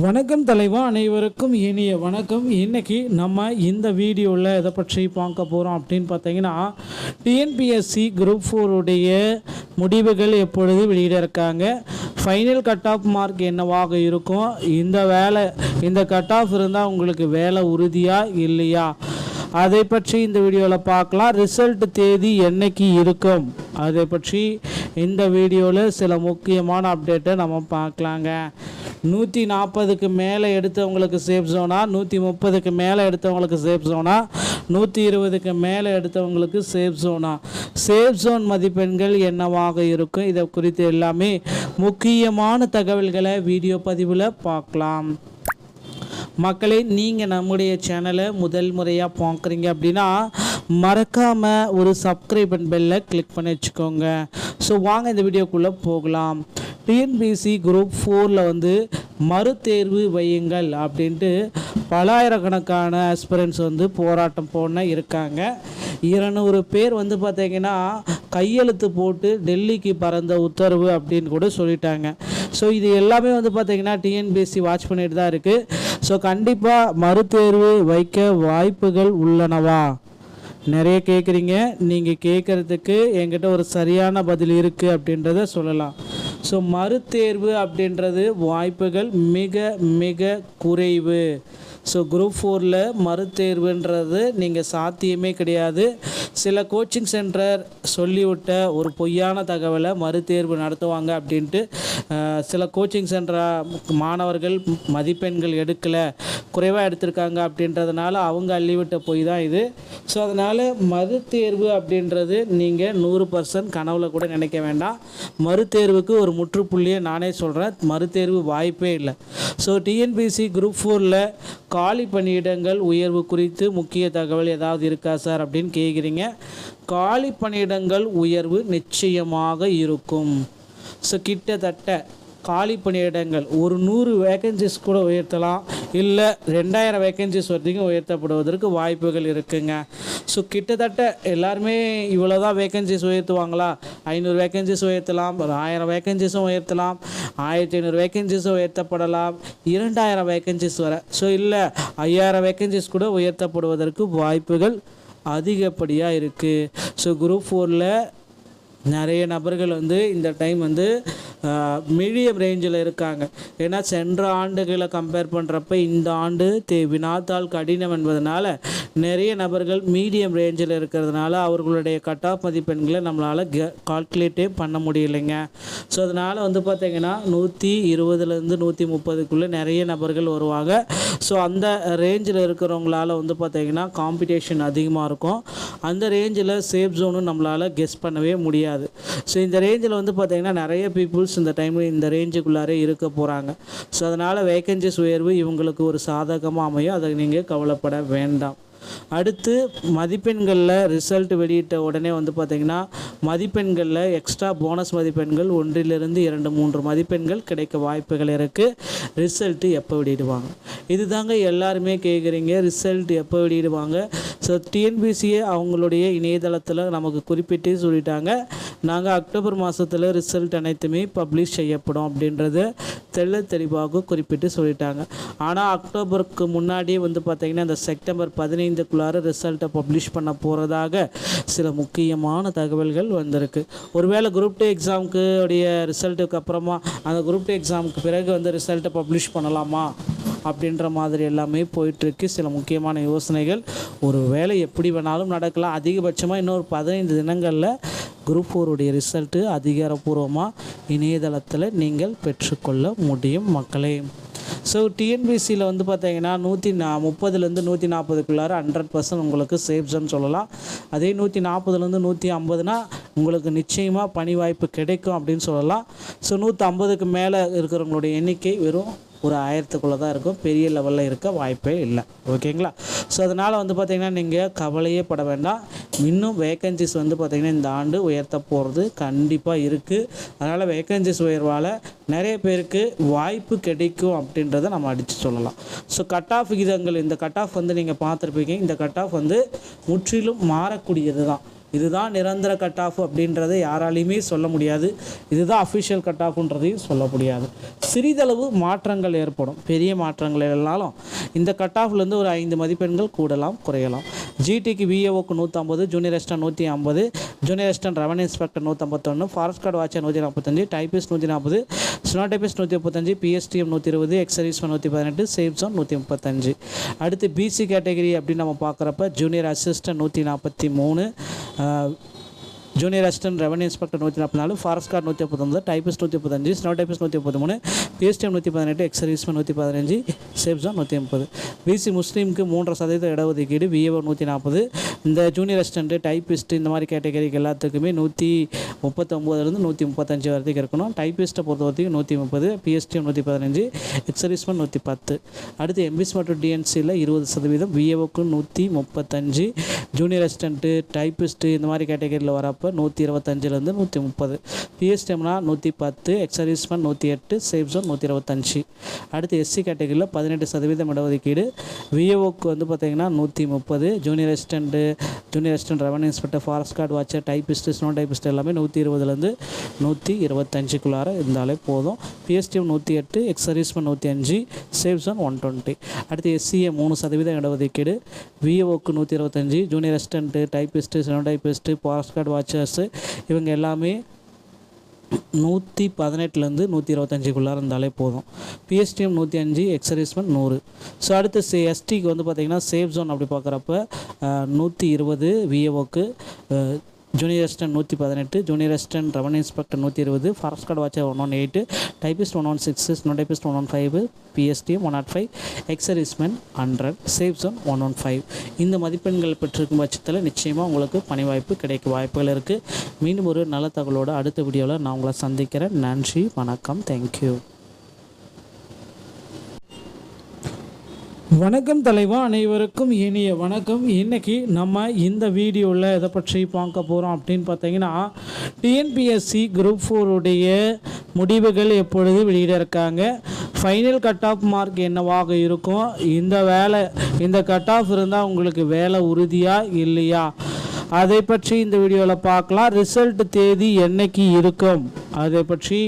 வணக்கம் தலைவா, அனைவருக்கும் இனிய வணக்கம். இன்றைக்கி நம்ம இந்த வீடியோவில் எதை பற்றி பார்க்க போகிறோம் அப்படின்னு பார்த்தீங்கன்னா, டிஎன்பிஎஸ்சி குரூப் 4 உடைய முடிவுகள் எப்பொழுது வெளியிட இருக்காங்க, ஃபைனல் கட் ஆஃப் மார்க் என்னவாக இருக்கும், இந்த கட் ஆஃப் இருந்தால் உங்களுக்கு வேலை உறுதியா இல்லையா, அதை பற்றி இந்த வீடியோவில் பார்க்கலாம். ரிசல்ட் தேதி என்னைக்கு இருக்கும், அதை பற்றி இந்த வீடியோவில் சில முக்கியமான அப்டேட்டை நம்ம பார்க்கலாங்க. 140க்கு மேலே எடுத்தவங்களுக்கு சேஃப் ஜோனா, 130க்கு மேலே எடுத்தவங்களுக்கு சேஃப் ஜோனா, 120க்கு மேலே எடுத்தவங்களுக்கு சேஃப் ஜோனா, சேஃப் ஜோன் மதிப்பெண்கள் என்னவாக இருக்கும், இதை குறித்து எல்லாமே முக்கியமான தகவல்களை வீடியோ பதிவில் பார்க்கலாம். மக்களே, நீங்கள் நம்முடைய சேனலை முதல் முறையாக பார்க்குறீங்க அப்படின்னா மறக்காமல் ஒரு சப்ஸ்கிரைப் அண்ட் பெல்லை கிளிக் பண்ணி வச்சுக்கோங்க. ஸோ வாங்க இந்த வீடியோக்குள்ளே போகலாம். டிஎன்பிஎஸ்சி குரூப் 4 மறுதேர்வு வையுங்கள் அப்படின்ட்டு பலாயிரக்கணக்கான ஆஸ்பிரண்ட்ஸ் போராட்டம் போன இருக்காங்க. 200 பேர் பார்த்திங்கன்னா கையெழுத்து போட்டு டெல்லிக்கு பறந்த உத்தரவு அப்படின்னு கூட சொல்லிட்டாங்க. ஸோ இது எல்லாமே பார்த்திங்கன்னா டிஎன்பிஎஸ்சி வாட்ச் பண்ணிட்டு தான் இருக்குது. ஸோ கண்டிப்பாக மறுதேர்வு வைக்க வாய்ப்புகள் உள்ளனவா நிறைய கேட்குறீங்க. நீங்கள் கேட்குறதுக்கு என்கிட்ட ஒரு சரியான பதில் இருக்குது அப்படின்றத சொல்லலாம். ஸோ மறுதேர்வு அப்படின்றது வாய்ப்புகள் மிக மிக குறைவு. ஸோ குரூப் 4 மறுதேர்வுன்றது நீங்கள் சாத்தியமே கிடையாது. சில கோச்சிங் சென்டர் சொல்லிவிட்ட ஒரு பொய்யான தகவலை மறுதேர்வு நடத்துவாங்க அப்படின்ட்டு சில கோச்சிங் சென்டர் மாணவர்கள் மதிப்பெண்கள் எடுக்கலை, குறைவாக எடுத்திருக்காங்க அப்படின்றதுனால அவங்க அள்ளிவிட்ட பொய் தான் இது. ஸோ அதனால் மறுதேர்வு அப்படின்றது நீங்கள் 100% கனவுல கூட நினைக்க வேண்டாம். மறுதேர்வுக்கு ஒரு முற்றுப்புள்ளியை நானே சொல்கிறேன், மறுதேர்வு வாய்ப்பே இல்லை. ஸோ டிஎன்பிஎஸ்சி குரூப் 4 காலி பணியிடங்கள் உயர்வு குறித்து முக்கிய தகவல் ஏதாவது இருக்கா சார் அப்படின்னு கேட்குறீங்க. காலி பணியிடங்கள் உயர்வு நிச்சயமாக இருக்கும். ஸோ கிட்டத்தட்ட காலி பணியிடங்கள் ஒரு 100 வேக்கன்சிஸ் கூட உயர்த்தலாம், இல்லை 2000 வேக்கன்சிஸ் வரைக்கும் உயர்த்தப்படுவதற்கு வாய்ப்புகள் இருக்குங்க. ஸோ கிட்டத்தட்ட எல்லாருமே இவ்வளோ தான் வேக்கன்சிஸ் உயர்த்துவாங்களா, 500 வேக்கன்சிஸ் உயர்த்தலாம், 1000 வேக்கன்சிஸும் உயர்த்தலாம், 1500 வேக்கன்சிஸும் உயர்த்தப்படலாம், 2000 வேக்கன்சிஸ் வர. ஸோ இல்லை 5000 வேக்கன்சிஸ் கூட உயர்த்தப்படுவதற்கு வாய்ப்புகள் அதிகப்படியாக இருக்குது. ஸோ குரூப் 4 நிறைய நபர்கள் இந்த டைம் மீடியம் ரேஞ்சில் இருக்காங்க. ஏன்னா சென்ற ஆண்டுகளை கம்பேர் பண்ணுறப்ப இந்த ஆண்டு வினாத்தாள் கடினம் என்பதனால நிறைய நபர்கள் மீடியம் ரேஞ்சில் இருக்கிறதுனால அவர்களுடைய கட் ஆஃப் மதிப்பெண்களை நம்மளால் கால்குலேட்டே பண்ண முடியலைங்க. ஸோ அதனால் பார்த்திங்கன்னா 120லேருந்து 130க்குள்ளே நிறைய நபர்கள் வருவாங்க. ஸோ அந்த ரேஞ்சில் இருக்கிறவங்களால பார்த்திங்கன்னா காம்படிஷன் அதிகமாக இருக்கும். அந்த ரேஞ்சில் சேஃப் ஜோனும் நம்மளால் கெஸ் பண்ணவே முடியாது. ஸோ இந்த ரேஞ்சில் பார்த்திங்கன்னா நிறைய பீப்புள்ஸ் இந்த டைமில் இந்த ரேஞ்சுக்குள்ளாரே இருக்க போகிறாங்க. ஸோ அதனால் வேக்கன்சிஸ் உயர்வு இவங்களுக்கு ஒரு சாதகமாக அமையும், அதை நீங்கள் கவலைப்பட வேண்டாம். அடுத்து மதிப்பெண்களில் ரிசல்ட் வெளியிட்ட உடனே பார்த்திங்கன்னா மதிப்பெண்களில் எக்ஸ்ட்ரா போனஸ் மதிப்பெண்கள் 1லிருந்து 2-3 மதிப்பெண்கள் கிடைக்க வாய்ப்புகள் இருக்குது. ரிசல்ட்டு எப்போ வெளியிடுவாங்க, இது தாங்க எல்லாருமே கேட்குறீங்க. ரிசல்ட் எப்போ வெளியிடுவாங்க? ஸோ டிஎன்பிஎஸ்சியை அவங்களுடைய இணையதளத்தில் நமக்கு குறிப்பிட்டு சொல்லிட்டாங்க, நாங்கள் அக்டோபர் மாதத்தில் ரிசல்ட் அனைத்துமே பப்ளிஷ் செய்யப்படும் அப்படின்றத தெளிவாக குறிப்பிட்டு சொல்லிட்டாங்க. ஆனால் அக்டோபருக்கு முன்னாடியே பார்த்திங்கன்னா இந்த செப்டம்பர் 15க்குள்ளார ரிசல்ட்டை பப்ளிஷ் பண்ண போகிறதாக சில முக்கியமான தகவல்கள் வந்திருக்கு. ஒருவேளை குரூப் 2 எக்ஸாமுக்கு உடைய ரிசல்ட்டுக்கு அப்புறமா அந்த குரூப் 2 எக்ஸாமுக்கு பிறகு ரிசல்ட்டை பப்ளிஷ் பண்ணலாமா அப்படின்ற மாதிரி எல்லாமே போயிட்டுருக்கு. சில முக்கியமான யோசனைகள் ஒரு வேளை எப்படி வேணாலும் நடக்கலாம். அதிகபட்சமாக இன்னொரு 15 தினங்களில் குரூப் 4 உடைய ரிசல்ட்டு அதிகாரப்பூர்வமாக இணையதளத்தில் நீங்கள் பெற்றுக்கொள்ள முடியும் மக்களே. ஸோ டிஎன்பிஎஸ்சியில் பார்த்திங்கன்னா 130லேருந்து 140க்குள்ளார 100% உங்களுக்கு சேஃப் ஜோன் சொல்லலாம். அதே 140லேருந்து 150னா உங்களுக்கு நிச்சயமாக பணி வாய்ப்பு கிடைக்கும் அப்படின்னு சொல்லலாம். ஸோ 150க்கு மேலே இருக்கிறவங்களுடைய எண்ணிக்கை வெறும் ஒரு 1000க்குள்ளே தான் இருக்கும், பெரிய லெவலில் இருக்க வாய்ப்பே இல்லை. ஓகேங்களா? ஸோ அதனால் பார்த்திங்கன்னா நீங்கள் கவலையே பட வேண்டாம். இன்னும் வேக்கன்சிஸ் பார்த்திங்கன்னா இந்த ஆண்டு உயர்த்த போகிறது கண்டிப்பாக இருக்குது. அதனால் வேக்கன்சிஸ் உயர்வால் நிறைய பேருக்கு வாய்ப்பு கிடைக்கும் அப்படின்றத நம்ம அடித்து சொல்லலாம். ஸோ கட் ஆஃப் விகிதங்கள், இந்த கட் ஆஃப் நீங்கள் பார்த்துருப்பீங்க. இந்த கட் ஆஃப் முற்றிலும் மாறக்கூடியது தான். இதுதான் நிரந்தர கட் ஆஃப் அப்படின்றத யாராலையுமே சொல்ல முடியாது. இதுதான் அஃபிஷியல் கட் ஆஃப்ன்றதையும் சொல்ல முடியாது. சிறிதளவு மாற்றங்கள் ஏற்படும். பெரிய மாற்றங்கள் இல்லைனாலும் இந்த கட் ஆஃப்லேருந்து ஒரு 5 மதிப்பெண்கள் கூடலாம் குறையலாம். ஜிடிக்கு விஏஓக்கு 150, junior assistant 150, junior assistant revenue inspector 151, forest guard watcher 145, typist 140, stenotypist 135, PSTM 120, ex serviceman 118, safe zone 135. அடுத்து பிசி கேட்டகரி அப்படின்னு நம்ம பார்க்குறப்ப junior assistant 143, junior assistant revenue inspector 144, forest guard 139, typist 135, stenotypist 133, PSTM 118, ex serviceman 115, safe zone 130. BC முஸ்லீமுக்கு 3% இடஒதுக்கீடு, VAO 140. இந்த junior assistant typist இந்த மாதிரி கேட்டகரிக்கு எல்லாத்துக்குமே 139 135 வரைக்கும் இருக்கணும். டைபிஸ்ட்டை பொறுத்த வரைக்கும் 130, பிஎஸ்டிஎம் 115, எக்ஸர்வீஸ்மேன் 110. அடுத்து எம்பிஸ் மற்றும் டிஎன்சியில் 20%, விஏஓக்கு 135, ஜூனியர் அசிஸ்டன்ட்டு டைபிஸ்ட்டு இந்த மாதிரி கேட்டகரியில் வரப்போ 125 130, பிஎஸ்டிஎம்னா 110, எக்ஸர்வீஸ்மேன் 108, சேஃப் ஜோன் 125. அடுத்து எஸ்சி கேட்டகரியில் 18% இடஒதுக்கீடு, விஏஓக்கு வந்து பார்த்திங்கன்னா 130, junior assistant revenue inspector, forest guard watcher, typist, steno typist எல்லாமே 120 125 இருந்தாலே போதும். PSTM 108, ex serviceman 105, safe zone 120. அடுத்து எஸ்சிஏ 3% இடஒதுக்கீடு, விஏஓக்கு 125, junior assistant typist, steno typist, forest guard watchers இவங்க எல்லாமே 118 125 இருந்தாலே போதும். PSTM 105, ex serviceman 100. ஸோ அடுத்து எஸ்டிக்கு வந்து பார்த்திங்கன்னா சேஃப் ஜோன் அப்படி பார்க்குறப்ப 120, விஏஓக்கு, junior assistant 118, junior assistant revenue inspector 120, forest guard watcher 118, typist 116, steno typist 115, PSTM 105, ex serviceman 100, safe zone 115. இந்த மதிப்பெண்கள் பெற்றிருக்கும் பட்சத்தில் நிச்சயமாக உங்களுக்கு பணி வாய்ப்பு கிடைக்க வாய்ப்புகள் இருக்குது. மீண்டும் ஒரு நல்ல தகவலோடு அடுத்த வீடியோவில் நான் உங்களை சந்திக்கிறேன். நன்றி, வணக்கம், தேங்க்யூ. வணக்கம் தலைவா, அனைவருக்கும் இனிய வணக்கம். இன்றைக்கி நம்ம இந்த வீடியோவில் எதை பற்றி பார்க்க போகிறோம் அப்படின்னு பார்த்தீங்கன்னா, டிஎன்பிஎஸ்சி குரூப் 4 முடிவுகள் எப்பொழுது வெளியிட இருக்காங்க, ஃபைனல் கட் ஆஃப் மார்க் என்னவாக இருக்கும், இந்த கட் ஆஃப் இருந்தால் உங்களுக்கு வேலை உறுதியா இல்லையா, அதை பற்றி இந்த வீடியோவில் பார்க்கலாம். ரிசல்ட் தேதி என்னைக்கு இருக்கும் அதை பற்றி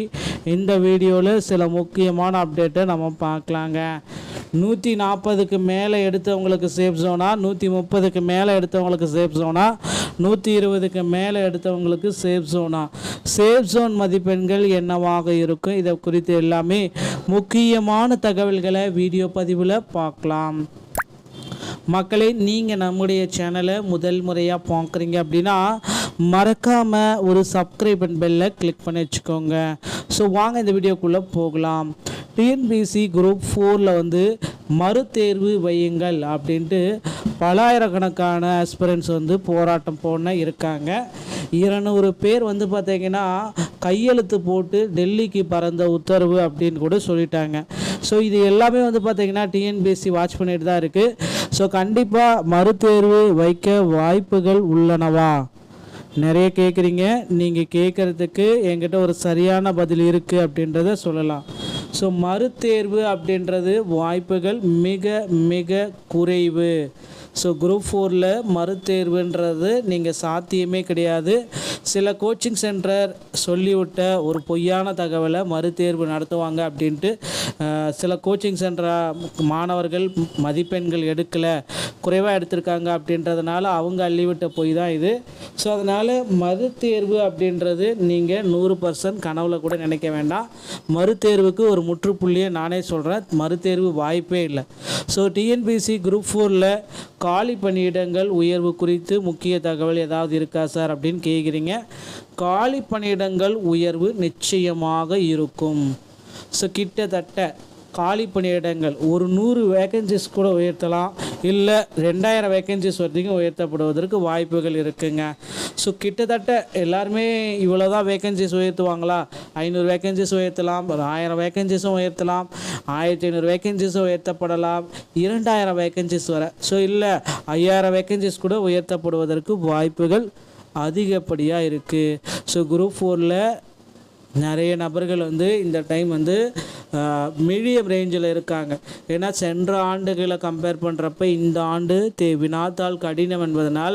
இந்த வீடியோவில் சில முக்கியமான அப்டேட்டை நம்ம பார்க்கலாங்க. 140க்கு மேலே எடுத்தவங்களுக்கு சேஃப் ஜோனா, 130க்கு மேலே எடுத்தவங்களுக்கு சேஃப் ஜோனா, 120க்கு மேலே எடுத்தவங்களுக்கு சேஃப் ஜோனா, சேஃப் ஜோன் மதிப்பெண்கள் என்னவாக இருக்கும், இதை குறித்து எல்லாமே முக்கியமான தகவல்களை வீடியோ பதிவில் பார்க்கலாம். மக்களே, நீங்கள் நம்முடைய சேனலை முதல் முறையாக பார்க்குறீங்க அப்படின்னா மறக்காமல் ஒரு சப்ஸ்கிரைப் பெல்லை கிளிக் பண்ணி வச்சுக்கோங்க. ஸோ வாங்க இந்த வீடியோக்குள்ளே போகலாம். டிஎன்பிஎஸ்சி குரூப் 4 வந்து மறுதேர்வு வையுங்கள் அப்படின்ட்டு பலாயிரக்கணக்கான ஆஸ்பிரண்ட்ஸ் வந்து போராட்டம் இருக்காங்க. 200 பேர் வந்து பார்த்திங்கன்னா கையெழுத்து போட்டு டெல்லிக்கு பறந்த உத்தரவு அப்படின்னு கூட சொல்லிட்டாங்க. ஸோ இது எல்லாமே வந்து பார்த்திங்கன்னா டிஎன்பிஎஸ்சி வாட்ச் பண்ணிட்டு தான் இருக்குது. ஸோ கண்டிப்பாக மறுதேர்வு வைக்க வாய்ப்புகள் உள்ளனவா நிறைய கேட்குறீங்க. நீங்கள் கேட்குறதுக்கு என்கிட்ட ஒரு சரியான பதில் இருக்குது அப்படின்றத சொல்லலாம். ஸோ மறுதேர்வு அப்படின்றது வாய்ப்புகள் மிக மிக குறைவு. ஸோ குரூப் 4 மறுதேர்வுன்றது நீங்கள் சாத்தியமே கிடையாது. சில கோச்சிங் சென்டர் சொல்லிவிட்ட ஒரு பொய்யான தகவலை மறுதேர்வு நடத்துவாங்க அப்படின்ட்டு சில கோச்சிங் சென்டர் மாணவர்கள் மதிப்பெண்கள் எடுக்கலை, குறைவாக எடுத்திருக்காங்க அப்படின்றதுனால அவங்க அள்ளிவிட்ட பொய் தான் இது. ஸோ அதனால் மறுதேர்வு அப்படின்றது நீங்கள் 100% கனவுல கூட நினைக்க வேண்டாம். மறுதேர்வுக்கு ஒரு முற்றுப்புள்ளியை நானே சொல்கிறேன், மறுதேர்வு வாய்ப்பே இல்லை. ஸோ டிஎன்பிஎஸ்சி குரூப் 4 காலி பணியிடங்கள் உயர்வு குறித்து முக்கிய தகவல் ஏதாவது இருக்கா சார் அப்படின்னு கேட்குறீங்க. காலி பணியிடங்கள் உயர்வு நிச்சயமாக இருக்கும். ஸோ கிட்டத்தட்ட காலி பணியிடங்கள் ஒரு 100 வேக்கன்சிஸ் கூட உயர்த்தலாம், இல்லை 2000 வேக்கன்சிஸ் வரைக்கும் உயர்த்தப்படுவதற்கு வாய்ப்புகள் இருக்குங்க. ஸோ கிட்டத்தட்ட எல்லாருமே இவ்வளோ தான் வேக்கன்சிஸ் உயர்த்துவாங்களா, 500 வேக்கன்சிஸ் உயர்த்தலாம், 1000 வேக்கன்சிஸும் உயர்த்தலாம், 1500 வேக்கன்சிஸும் உயர்த்தப்படலாம், 2000 வேக்கன்சிஸ் வர. ஸோ இல்லை 5000 வேக்கன்சிஸ் கூட உயர்த்தப்படுவதற்கு வாய்ப்புகள் அதிகப்படியாக இருக்குது. ஸோ குரூப் 4 நிறைய நபர்கள் வந்து இந்த டைம் வந்து மீடியம் ரேஞ்சில் இருக்காங்க. ஏன்னா சென்ற ஆண்டுகளை கம்பேர் பண்ணுறப்ப இந்த ஆண்டு வினாத்தாள் கடினம் என்பதனால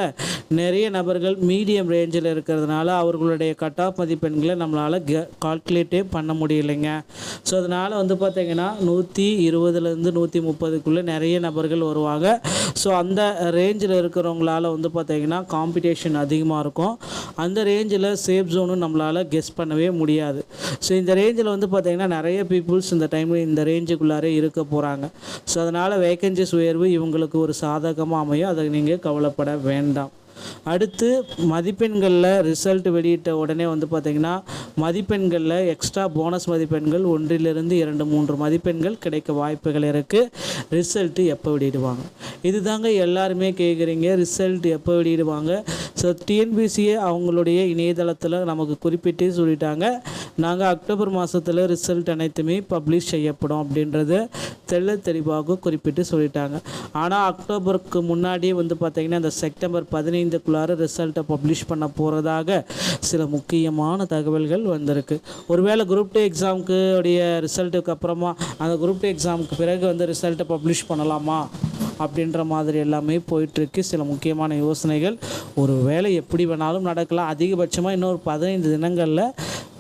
நிறைய நபர்கள் மீடியம் ரேஞ்சில் இருக்கிறதுனால அவர்களுடைய கட் ஆஃப் மதிப்பெண்களை நம்மளால் கால்குலேட்டே பண்ண முடியலைங்க. ஸோ அதனால் பார்த்திங்கன்னா 120லேருந்து 130க்குள்ளே நிறைய நபர்கள் வருவாங்க. ஸோ அந்த ரேஞ்சில் இருக்கிறவங்களால பார்த்திங்கன்னா காம்படிஷன் அதிகமாக இருக்கும். அந்த ரேஞ்சில் சேஃப் ஜோனும் நம்மளால் கெஸ் பண்ணவே முடியாது. ஸோ இந்த ரேஞ்சில் பார்த்திங்கன்னா நிறைய பீப்புள்ஸ் இந்த டைமில் இந்த ரேஞ்சுக்குள்ளாரே இருக்க போகிறாங்க. ஸோ அதனால் வேக்கன்சிஸ் உயர்வு இவங்களுக்கு ஒரு சாதகமாக அமையும். அதை நீங்கள் கவலைப்பட வேண்டாம். அடுத்து மதிப்பெண்களில் ரிசல்ட் வெளியிட்ட உடனே பார்த்திங்கன்னா மதிப்பெண்களில் எக்ஸ்ட்ரா போனஸ் மதிப்பெண்கள் 1லிருந்து 2-3 மதிப்பெண்கள் கிடைக்க வாய்ப்புகள் இருக்குது. ரிசல்ட்டு எப்போ வெளியிடுவாங்க? இது தாங்க எல்லாருமே கேட்குறீங்க, ரிசல்ட் எப்போ வெளியிடுவாங்க? ஸோ டிஎன்பிசியை அவங்களுடைய இணையதளத்தில் நமக்கு குறிப்பிட்டே சொல்லிட்டாங்க, நாங்கள் அக்டோபர் மாதத்தில் ரிசல்ட் அனைத்துமே பப்ளிஷ் செய்யப்படும் அப்படின்றத தெளிவாக குறிப்பிட்டு சொல்லிட்டாங்க. ஆனால் அக்டோபருக்கு முன்னாடியே பார்த்திங்கன்னா இந்த செப்டம்பர் 15க்குள்ளார ரிசல்ட்டை பப்ளிஷ் பண்ண போகிறதாக சில முக்கியமான தகவல்கள் வந்திருக்கு. ஒருவேளை குரூப் 2 எக்ஸாமுக்கு உடைய ரிசல்ட்டுக்கு அப்புறமா அந்த குரூப் 2 எக்ஸாமுக்கு பிறகு ரிசல்ட்டை பப்ளிஷ் பண்ணலாமா அப்படின்ற மாதிரி எல்லாமே போயிட்டுருக்கு. சில முக்கியமான யோசனைகள் ஒரு வேளை எப்படி வேணாலும் நடக்கலாம். அதிகபட்சமாக இன்னொரு 15 தினங்களில்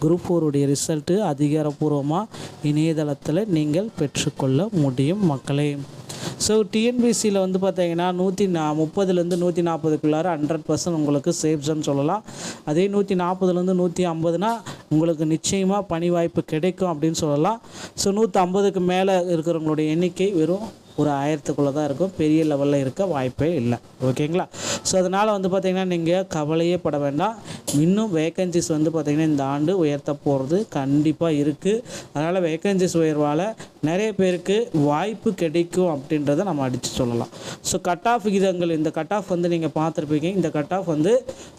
குரூப் 4 ரிசல்ட்டு அதிகாரப்பூர்வமாக இணையதளத்தில் நீங்கள் பெற்றுக்கொள்ள முடியும் மக்களே. ஸோ டிஎன்பிசியில் பார்த்திங்கன்னா 130லேருந்து 140க்குள்ளார 100% உங்களுக்கு சேஃப்ஸ்ன்னு சொல்லலாம். அதே 140லேருந்து 150னா உங்களுக்கு நிச்சயமாக பணி வாய்ப்பு கிடைக்கும் அப்படின்னு சொல்லலாம். ஸோ 150க்கு மேலே இருக்கிறவங்களுடைய எண்ணிக்கை வெறும் ஒரு 1000க்குள்ளே தான் இருக்கும், பெரிய லெவலில் இருக்க வாய்ப்பே இல்லை. ஓகேங்களா? ஸோ அதனால் பார்த்திங்கன்னா நீங்கள் கவலையே பட வேண்டாம். இன்னும் வேக்கன்சிஸ் பார்த்திங்கன்னா இந்த ஆண்டு உயர்த்த போகிறது கண்டிப்பாக இருக்குது. அதனால் வேக்கன்சிஸ் உயர்வால் நிறைய பேருக்கு வாய்ப்பு கிடைக்கும் அப்படின்றத நம்ம அடித்து சொல்லலாம். ஸோ கட் ஆஃப் விகிதங்கள், இந்த கட் ஆஃப் நீங்கள் பார்த்துருப்பீங்க. இந்த கட் ஆஃப்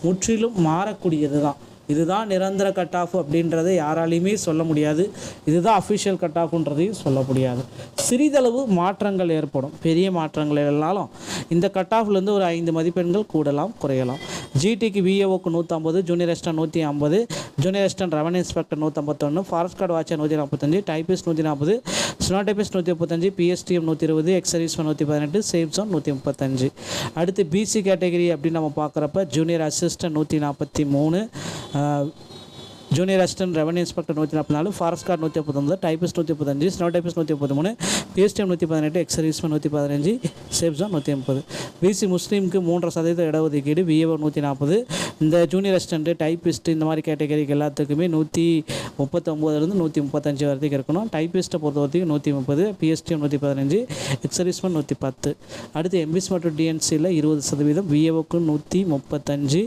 முற்றிலும் மாறக்கூடியது தான். இதுதான் நிரந்தர கட் ஆஃப் அப்படின்றத யாராலையுமே சொல்ல முடியாது. இதுதான் அஃபிஷியல் கட் ஆஃப்ன்றதையும் சொல்ல முடியாது. சிறிதளவு மாற்றங்கள் ஏற்படும். பெரிய மாற்றங்கள் இல்லைனாலும் இந்த கட் ஆஃப்லேருந்து ஒரு 5 மதிப்பெண்கள் கூடலாம் குறையலாம். ஜிடிக்கு விஏஓக்கு 150, junior assistant 150, junior assistant revenue inspector 151, forest guard watcher 145, typist 140, stenotypist 135, PSTM 120, ex serviceman 118, safe zone 135. அடுத்து பிசி கேட்டகரி அப்படின்னு நம்ம பார்க்குறப்ப junior assistant 143, junior assistant revenue inspector 144, forest guard 139, typist 135, stenotypist 133, PSTM 118, ex serviceman 115, safe zone 130. BC முஸ்லீமுக்கு 3% இடஒதுக்கீடு, VAO 140. இந்த junior assistant typist இந்த மாதிரி கேட்டகரிக்கு எல்லாத்துக்குமே 139லேருந்து 135 வரைக்கும் இருக்கணும். டைப்பிஸ்ட்டை பொறுத்த வரைக்கும் 130, பிஎஸ்டிஎம் 115, எக்ஸர்வீஸ்மேன் 110. அடுத்து எம்பிஸ் மற்றும் டிஎன்சியில் 20%, விஏஓக்கு 135,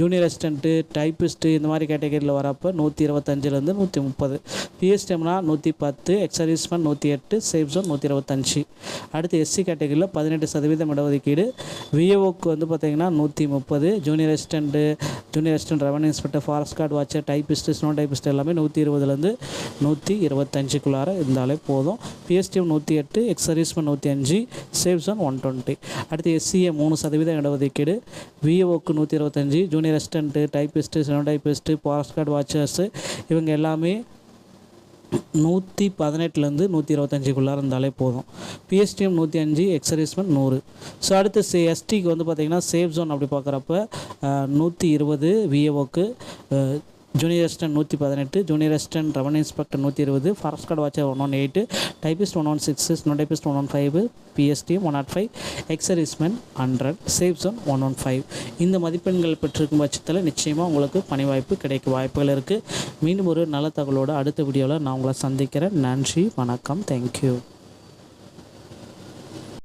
ஜூனியர் அசிஸ்டன்ட்டு டைப்பிஸ்ட்டு இந்த மாதிரி கேட்டகரியில் வரப்போ 125லேருந்து 130, பிஎஸ்டிஎம்னா 110, எக்ஸர்வீஸ்மேன் 108, சேஃப் ஜோன் 125. அடுத்து எஸ்சி கேட்டகரியில் 18% இடஒதுக்கீடு, விஏஓக்கு பார்த்திங்கன்னா 130, junior assistant revenue inspector, forest guard watcher, typist, steno typist எல்லாமே 120லேருந்து 125க்குள்ளார இருந்தாலே போதும். PSTM 108, ex serviceman 105, safe zone 120. அடுத்து எஸ்சிஏ 3% இடஒதுக்கீடு, விஏஓக்கு 125, junior assistant, typist, steno typist, forest guard watchers இவங்க எல்லாமே 118லேருந்து 125க்குள்ளார இருந்தாலே போதும். PSTM 105, ex serviceman 100. ஸோ அடுத்து எஸ்டிக்கு பார்த்திங்கன்னா சேஃப் ஜோன் அப்படி பார்க்குறப்ப 120, விஏஓக்கு junior assistant 118, junior assistant revenue inspector 120, forest guard watcher 118, typist 116, steno typist 115, PSTM 105, ex serviceman 100, safe zone 115. இந்த மதிப்பெண்கள் பெற்றிருக்கும் பட்சத்தில் நிச்சயமாக உங்களுக்கு பணி வாய்ப்பு கிடைக்க வாய்ப்புகள் இருக்குது. மீண்டும் ஒரு நல்ல தகவலோடு அடுத்த வீடியோவில் நான் உங்களை சந்திக்கிறேன். நன்றி, வணக்கம், தேங்க்யூ.